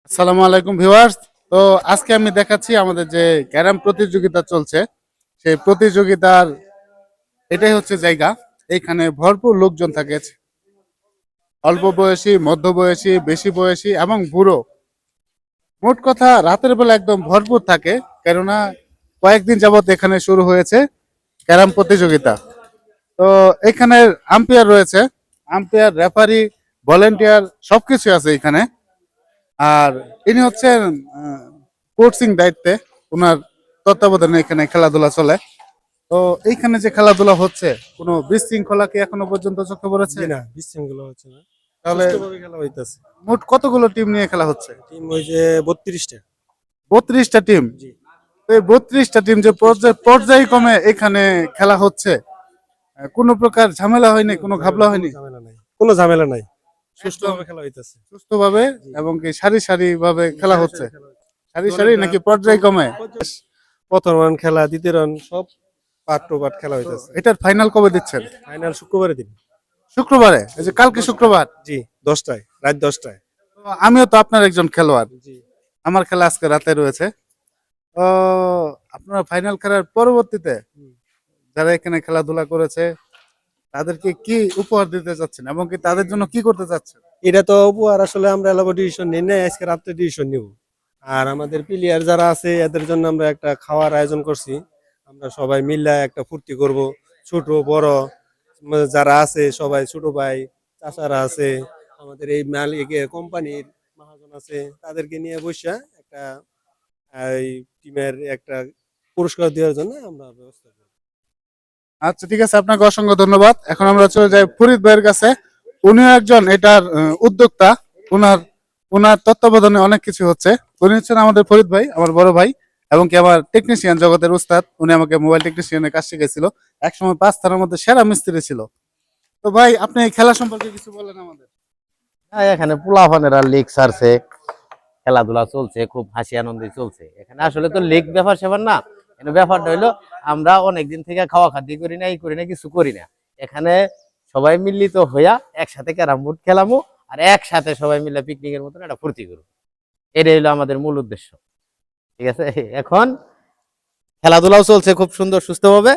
আসসালামু আলাইকুম ভিউয়ার্স। তো আজকে আমি দেখাচ্ছি আমাদের যে ক্যারাম প্রতিযোগিতা চলছে সেই প্রতিযোগিতার এটাই হচ্ছে জায়গা। এইখানে ভরপুর লোকজন থাকে, অল্প বয়সী, মধ্যবয়সী, বেশি বয়সী এবং বুড়ো। মোট কথা রাতের বেলা একদম ভরপুর থাকে, কেননা কয়েকদিন যাবত এখানে শুরু হয়েছে ক্যারাম প্রতিযোগিতা। তো এখানে আম্পায়ার রয়েছে, আম্পায়ার, রেফারি, ভলেন্টিয়ার সবকিছু আছে এখানে। আর ইনি হচ্ছেন কোচিং দায়িত্বে, ওনার তত্ত্বাবধানে এখানে খেলাধুলা চলে। তো এইখানে যে খেলাধুলা হচ্ছে, কোনো বিশৃঙ্খলা কি এখনো পর্যন্ত চোখে পড়েছে? জি না, বিশৃঙ্খলা হচ্ছে না। তাহলে সুষ্ঠুভাবে খেলা হইতাছে। মোট কতগুলো টিম নিয়ে খেলা হচ্ছে? টিম ওই যে 32টা। 32টা টিম। জি। তো এই 32টা টিম যে পর্যায়ক্রমে এখানে খেলা হচ্ছে, কোনো প্রকার ঝামেলা হয়নি, কোনো ঘাবলা হয়নি? ঝামেলা নাই, কোনো ঝামেলা নাই, একদম সুষ্ঠুভাবে খেলা হইতাছে। সুস্থভাবে জি। এবং কি সারি সারি ভাবে খেলা সারি হচ্ছে? সারি খেলা হচ্ছে। সারি সারি নাকি পর্যায়ক্রমে? প্রথম রাউন্ড খেলা, দ্বিতীয় রাউন্ড সব পার্ট টু পার্ট খেলা তো হইতাছে। এটার ফাইনাল কবে দিচ্ছেন? ফাইনাল শুক্রবারে দিন। শুক্রবারে, এই যে কালকে শুক্রবার। জি, 10টায়, রাত 10টায়। তো আমিও তো আপনার একজন খেলোয়াড়, জি। আমার খেলা আজকে রাতে রয়েছে। তো আপনারা ফাইনাল খেলার পরবর্তীতে যারা এখানে খেলাধুলা করেছে তাদেরকে কি উপহার দিতে চাচ্ছেন এবং কি তাদের জন্য কি করতে চাচ্ছেন? এটা তো উপহার আসলে আমরা এলাকা ডিসিশন নিই না, আজকে রাত্রে ডিসিশন নিব। আর আমাদের প্লেয়ার যারা আছে এদের জন্য আমরা একটা খাওয়ার আয়োজন করছি। আমরা সবাই মিলে একটা ফুর্তি করব, ছোট বড় যারা আছে সবাই, ছোট ভাই চাচারা আছে, আমাদের এই মালিকের কোম্পানির মহাজন আছে, তাদেরকে নিয়ে বসে একটা এই টিমের একটা পুরস্কার দেওয়ার জন্য আমরা ব্যবস্থা করব। আচ্ছা, ঠিক আছে, আপনাকে অসংখ্য ধন্যবাদ। এখন আমরা চলে যাই ফরিদ ভাইয়ের কাছে। উনিও একজন এটার উদ্যোক্তা। উনার উনার তত্ত্বাবধানে অনেক কিছু হচ্ছে। উনি হচ্ছেন আমাদের ফরিদ ভাই, আমার বড় ভাই এবং কি আমার টেকনিশিয়ান জগতের উস্তাদ। উনি আমাকে মোবাইল টেকনিশিয়ানের কাজ শিখেছিল। একসময় 5 থানার মধ্যে সেরা মিস্ত্রি ছিল। তো ভাই, আপনি এই খেলা সম্পর্কে কিছু বলেন আমাদের। হ্যাঁ, এখানে পোলাপানেরা লিগ সারছে, খেলাধুলা চলছে, খুব হাসি আনন্দে চলছে। এখানে আসলে তো লিগ ব্যাপার সেবার না, এখানে ব্যাপারটা হইলো আমরা অনেকদিন থেকে খাওয়া খাদ্য করি না, এই করি না, কিছু করি না। এখানে সবাই মিলিত হইয়া একসাথে ক্যারাম বোর্ড খেলামো আর একসাথে সবাই মিলে পিকনিকের মতন একটা ফুর্তি করবো। এটাই হলো আমাদের মূল উদ্দেশ্য। ঠিক আছে, এখন খেলাধুলাও চলছে খুব সুন্দর সুস্থভাবে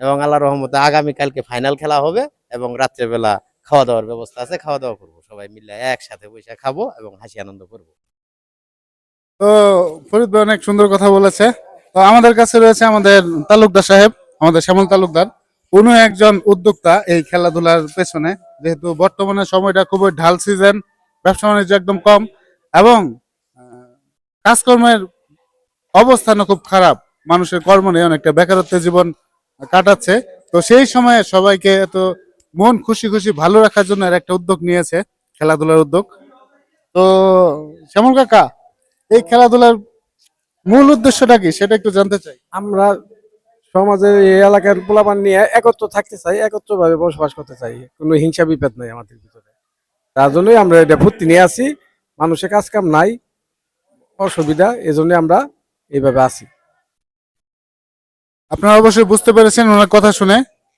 এবং আল্লাহ রহমতে আগামীকালকে ফাইনাল খেলা হবে এবং রাত্রেবেলা খাওয়া দাওয়ার ব্যবস্থা আছে, খাওয়া দাওয়া করবো, সবাই মিলে একসাথে বসে খাবো এবং হাসি আনন্দ করবো। তো ফরিদ ভাই অনেক সুন্দর কথা বলেছে। তো আমাদের কাছে রয়েছে আমাদের তালুকদার সাহেব, আমাদের শ্যামল তালুকদার। উনি একজন উদ্যোক্তা এই খেলাধুলার পেছনে। যেহেতু বর্তমানে সময়টা খুবই ঢাল সিজন, ব্যবসা বাণিজ্য একদম কম এবং কাজকর্মের অবস্থানও খুব খারাপ, মানুষের কর্ম নেই, অনেকটা বেকারত্বের জীবন কাটাচ্ছে। তো সেই সময়ে সবাইকে এত মন খুশি খুশি ভালো রাখার জন্য এর একটা উদ্যোগ নিয়েছে, খেলাধুলার উদ্যোগ। তো শ্যামল কাকা, এই খেলাধুলার মূল উদ্দেশ্যটা কি সেটা একটু জানতে চাই। আমরা সমাজের এই এলাকার পোলাপান নিয়ে একত্র থাকতে চাই, একত্র ভাবে বসবাস করতে চাই, কোনো হিংসা বিভেদ নাই আমাদের ভিতরে। তার জন্যই আমরা এটা ফুর্তি নিয়ে আসি। মানুষের কাজ কাম নাই, অসুবিধা, এজন্য আমরা এইভাবে আসি। আপনারা অবশ্যই বুঝতে পেরেছেন ওনার কথা শুনে।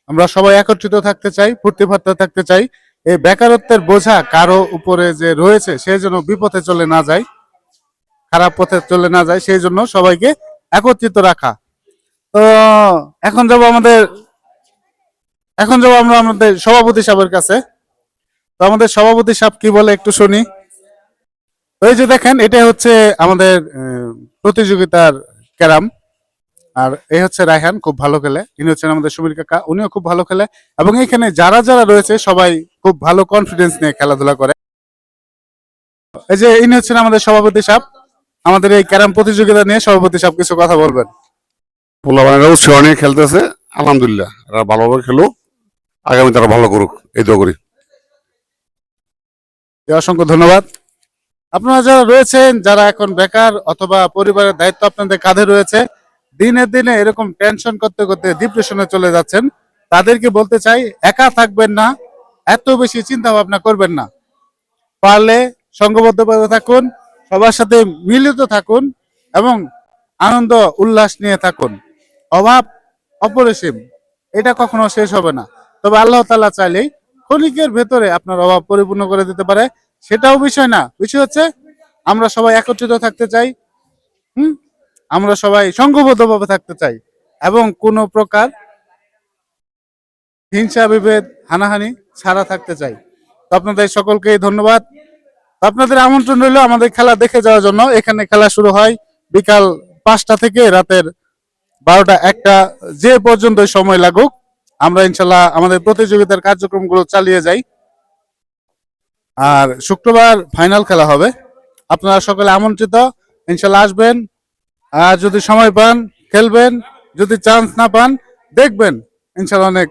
আমরা সবাই একত্রিত থাকতে চাই, ফুর্তি ফার্তা থাকতে চাই। এই বেকারত্বের বোঝা কারো উপরে যে রয়েছে সে যেন বিপথে চলে না যায়, খারাপ পথে চলে না যায়, সেই জন্য সবাইকে একত্রিত রাখা। তো এখন যাব আমাদের এখন যাব আমরা আমাদের সভাপতি সাহেবের কাছে। তো আমাদের সভাপতি সাহেব কি বলে একটু শুনি। ওই যে দেখেন, এটা হচ্ছে আমাদের প্রতিযোগিতার ক্যারাম। আর এই হচ্ছে রায়হান, খুব ভালো খেলে। ইনি হচ্ছেন আমাদের সমীর কাকা, উনিও খুব ভালো খেলে। এবং এখানে যারা যারা রয়েছে সবাই খুব ভালো কনফিডেন্স নিয়ে খেলাধুলা করে। এই যে ইনি হচ্ছেন আমাদের সভাপতি সাহেব। আমাদের এই ক্যারাম প্রতিযোগিতা নিয়ে সভাপতি সাহেব কিছু কথা বলবেন। পোলাপানেরা উৎসাহ নিয়ে খেলতেছে, আলহামদুলিল্লাহ এরা ভালোভাবে খেলো, আগামী তারা ভালো করুক এই দোয়া করি। অসংখ্য ধন্যবাদ। আপনারা যারা রয়েছেন, যারা এখন বেকার অথবা পরিবারের দায়িত্ব আপনাদের কাঁধে রয়েছে, দিনে দিনে এরকম টেনশন করতে করতে ডিপ্রেশনে চলে যাচ্ছেন, তাদেরকে বলতে চাই একা থাকবেন না, এত বেশি চিন্তা ভাবনা করবেন না। পারলে সংঘবদ্ধভাবে থাকুন, সবার সাথে মিলিত থাকুন এবং আনন্দ উল্লাস নিয়ে থাকুন। অভাব অপরিসীম, এটা কখনো শেষ হবে না। তবে আল্লাহ তাআলা চাইলেই ক্ষণিকের ভেতরে আপনার অভাব পরিপূর্ণ করে দিতে পারে। সেটাও বিষয় না, বিষয় হচ্ছে আমরা সবাই একত্রিত থাকতে চাই। হুম, আমরা সবাই সংঘবদ্ধভাবে থাকতে চাই এবং কোনো প্রকার হিংসা বিভেদ হানাহানি ছাড়া থাকতে চাই। তো আপনাদের সকলকেই ধন্যবাদ। তো আপনাদের আমন্ত্রণ রইল আমাদের খেলা দেখে যাওয়ার জন্য। এখানে খেলা শুরু হয় বিকাল 5টা থেকে রাতের 12টা 1টা, যে পর্যন্ত সময় লাগুক আমরা ইনশাল্লাহ আমাদের প্রতিযোগিতার কার্যক্রমগুলো চালিয়ে যাই। আর শুক্রবার ফাইনাল খেলা হবে। আপনারা সকলে আমন্ত্রিত, ইনশাল্লাহ আসবেন। আর যদি সময় পান খেলবেন, যদি চান্স না পান দেখবেন, ইনশাল্লাহ অনেক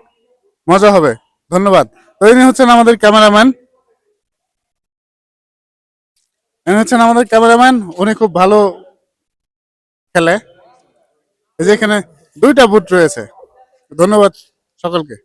মজা হবে। ধন্যবাদ। তো ইনি হচ্ছেন আমাদের ক্যামেরাম্যান, উনি খুব ভালো খেলে। এই যে এখানে 2টা বুট রয়েছে। ধন্যবাদ সকলকে।